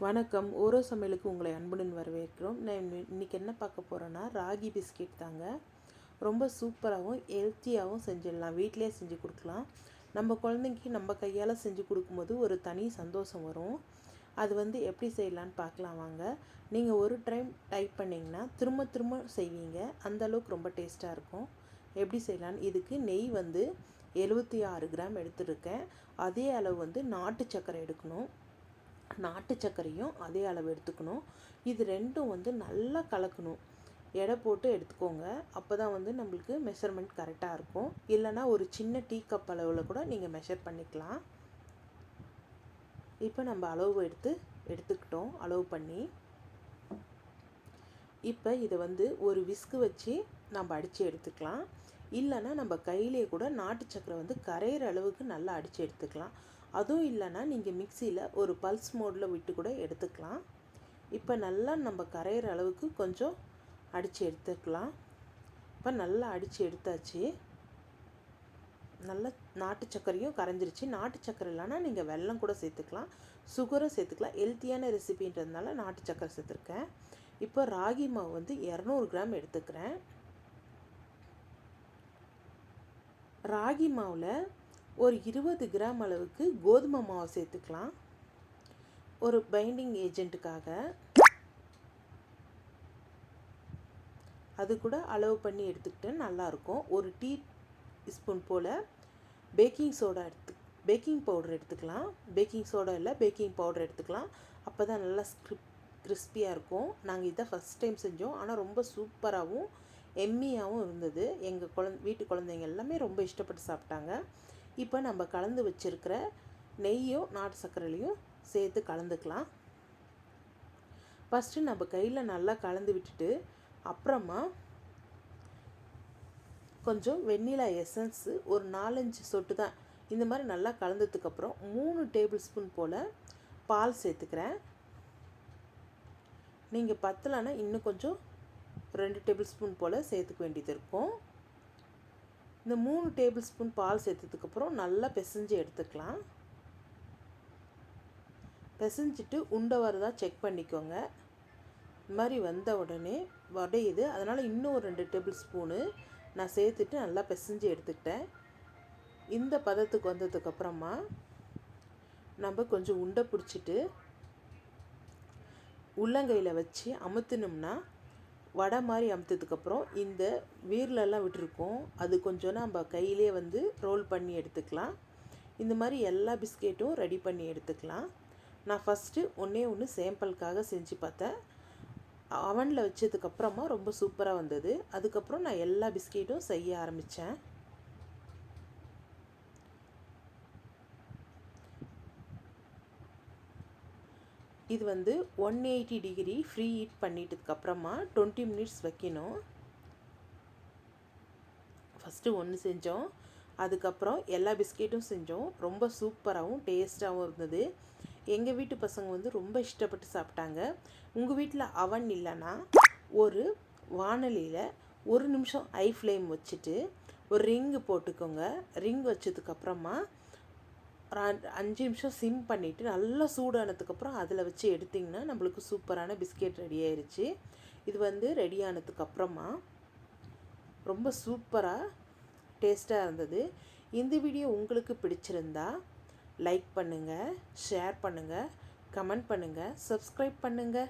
வணக்கம். ஓரோ சமையலுக்கு உங்களை அன்புடன் வரவேற்கிறோம். நான் இன்றைக்கி என்ன பார்க்க போகிறேன்னா, ராகி பிஸ்கெட் தாங்க. ரொம்ப சூப்பராகவும் ஹெல்த்தியாகவும் செஞ்சிடலாம். வீட்டிலே செஞ்சு கொடுக்கலாம். நம்ம குழந்தைக்கு நம்ம கையால் செஞ்சு கொடுக்கும்போது ஒரு தனி சந்தோஷம் வரும். அது எப்படி செய்யலான்னு பார்க்கலாம் வாங்க. நீங்கள் ஒரு டைம் டைப் பண்ணிங்கன்னா திரும்ப திரும்ப செய்வீங்க. அந்தளவுக்கு ரொம்ப டேஸ்ட்டாக இருக்கும். எப்படி செய்யலான்னு இதுக்கு நெய் 76 கிராம் எடுத்துருக்கேன். அதே அளவு நாட்டு சர்க்கரை எடுக்கணும். நாட்டு சர்க்கரையும் அதே அளவு எடுத்துக்கணும். இது ரெண்டும் நல்லா கலக்கணும். எடை போட்டு எடுத்துக்கோங்க. அப்போ தான் நம்மளுக்கு மெஷர்மெண்ட் கரெக்டாக இருக்கும். இல்லைனா ஒரு சின்ன டீ கப் அளவில் கூட நீங்கள் மெஷர் பண்ணிக்கலாம். இப்போ நம்ம அளவு எடுத்துக்கிட்டோம். அளவு பண்ணி இப்போ இதை ஒரு விஸ்கு வச்சு நம்ம அடித்து எடுத்துக்கலாம். இல்லைனா நம்ம கையிலே கூட நாட்டு சர்க்கரை கரையிற அளவுக்கு நல்லா அடித்து எடுத்துக்கலாம். அதுவும் இல்லைனா நீங்கள் மிக்சியில் ஒரு பல்ஸ் மோடில் விட்டு கூட எடுத்துக்கலாம். இப்போ நல்லா நம்ம கரையிற அளவுக்கு கொஞ்சம் அடித்து எடுத்துக்கலாம். இப்போ நல்லா அடித்து எடுத்தாச்சு. நல்லா நாட்டு சர்க்கரையும் கரைஞ்சிருச்சு. நாட்டு சர்க்கரை இல்லைனா நீங்கள் வெல்லம் கூட சேர்த்துக்கலாம், சுகரும் சேர்த்துக்கலாம். ஹெல்த்தியான ரெசிபின்றதுனால நாட்டு சர்க்கரை சேர்த்துருக்கேன். இப்போ ராகி மாவு 200 கிராம் எடுத்துக்கிறேன். ராகி மாவில் ஒரு 20 கிராம் அளவுக்கு கோதுமை மாவு சேர்த்துக்கலாம். ஒரு பைண்டிங் ஏஜென்ட்டுக்காக அது கூட அளவு பண்ணி எடுத்துக்கிட்டு நல்லாயிருக்கும். ஒரு டீ ஸ்பூன் போல் பேக்கிங் பவுடர் எடுத்துக்கலாம். பேக்கிங் சோடா இல்லை, பேக்கிங் பவுடர் எடுத்துக்கலாம். அப்போ தான் நல்லா கிறிஸ்பியாக இருக்கும். நாங்கள் இதை ஃபஸ்ட் டைம் செஞ்சோம். ஆனால் ரொம்ப சூப்பராகவும் எம்மியாகவும் இருந்தது. எங்கள் வீட்டு குழந்தைங்க எல்லாமே ரொம்ப இஷ்டப்பட்டு சாப்பிட்டாங்க. இப்போ நம்ம கலந்து வச்சுருக்கிற நெய்யும் நாட்டு சர்க்கரையிலையும் சேர்த்து கலந்துக்கலாம். ஃபஸ்ட்டு நம்ம கையில் நல்லா கலந்து விட்டுட்டு அப்புறமா கொஞ்சம் வெண்ணிலா எசன்ஸு ஒரு 4-5 சொட்டு தான். இந்த மாதிரி நல்லா கலந்ததுக்கப்புறம் 3 டேபிள் ஸ்பூன் போல் பால் சேர்த்துக்கிறேன். நீங்கள் பத்தலைன்னா இன்னும் கொஞ்சம் 2 டேபிள் ஸ்பூன் போல் சேர்த்துக்க வேண்டியது இருக்கும். இந்த 3 டேபிள் ஸ்பூன் பால் சேர்த்ததுக்கப்புறம் நல்லா பிசைஞ்சு எடுத்துக்கலாம். பிசைஞ்சிட்டு உண்டை வரதா செக் பண்ணிக்கோங்க. இந்த மாதிரி வந்த உடனே வடையுது, அதனால் இன்னும் ஒரு 2 டேபிள் ஸ்பூனு நான் சேர்த்துட்டு நல்லா பிசைஞ்சு எடுத்துக்கிட்டேன். இந்த பதத்துக்கு வந்ததுக்கப்புறமா நம்ம கொஞ்சம் உண்டை பிடிச்சிட்டு உள்ளங்கையில் வச்சு அமுத்தினோம்னா வடை மாதிரி அமுத்ததுக்கப்புறம் இந்த வீர்லெல்லாம் விட்டுருக்கோம், அது கொஞ்சம் நம்ம கையிலே ரோல் பண்ணி எடுத்துக்கலாம். இந்த மாதிரி எல்லா பிஸ்கெட்டும் ரெடி பண்ணி எடுத்துக்கலாம். நான் ஃபஸ்ட்டு ஒன்று சாம்பிளுக்காக செஞ்சு பார்த்தேன். அவனில் வச்சதுக்கப்புறமா ரொம்ப சூப்பராக வந்தது. அதுக்கப்புறம் நான் எல்லா பிஸ்கெட்டும் செய்ய ஆரம்பித்தேன். இது 180 டிகிரி ஃப்ரீ ஹீட் பண்ணிட்டதுக்கப்புறமா 20 மினிட்ஸ் வைக்கணும். ஃபஸ்ட்டு ஒன்று செஞ்சோம், அதுக்கப்புறம் எல்லா பிஸ்கெட்டும் செஞ்சோம். ரொம்ப சூப்பராகவும் டேஸ்ட்டாகவும் இருந்தது. எங்கள் வீட்டு பசங்க ரொம்ப இஷ்டப்பட்டு சாப்பிட்டாங்க. உங்கள் வீட்டில் அவன் இல்லைன்னா ஒரு வானலியில் 1 நிமிஷம் ஹை ஃப்ளேம் வச்சுட்டு ஒரு ரிங்கு போட்டுக்கோங்க. ரிங் வச்சதுக்கப்புறமா 5 நிமிஷம் சிம் பண்ணிவிட்டு நல்லா சூடானதுக்கப்புறம் அதில் வச்சு எடுத்திங்கன்னா நம்மளுக்கு சூப்பரான பிஸ்கெட் ரெடி ஆயிடுச்சு. இது ரெடி ஆனதுக்கப்புறமா ரொம்ப சூப்பராக டேஸ்ட்டாக இருந்தது. இந்த வீடியோ உங்களுக்கு பிடிச்சிருந்தா லைக் பண்ணுங்கள், ஷேர் பண்ணுங்கள், கமெண்ட் பண்ணுங்கள், சப்ஸ்கிரைப் பண்ணுங்கள்.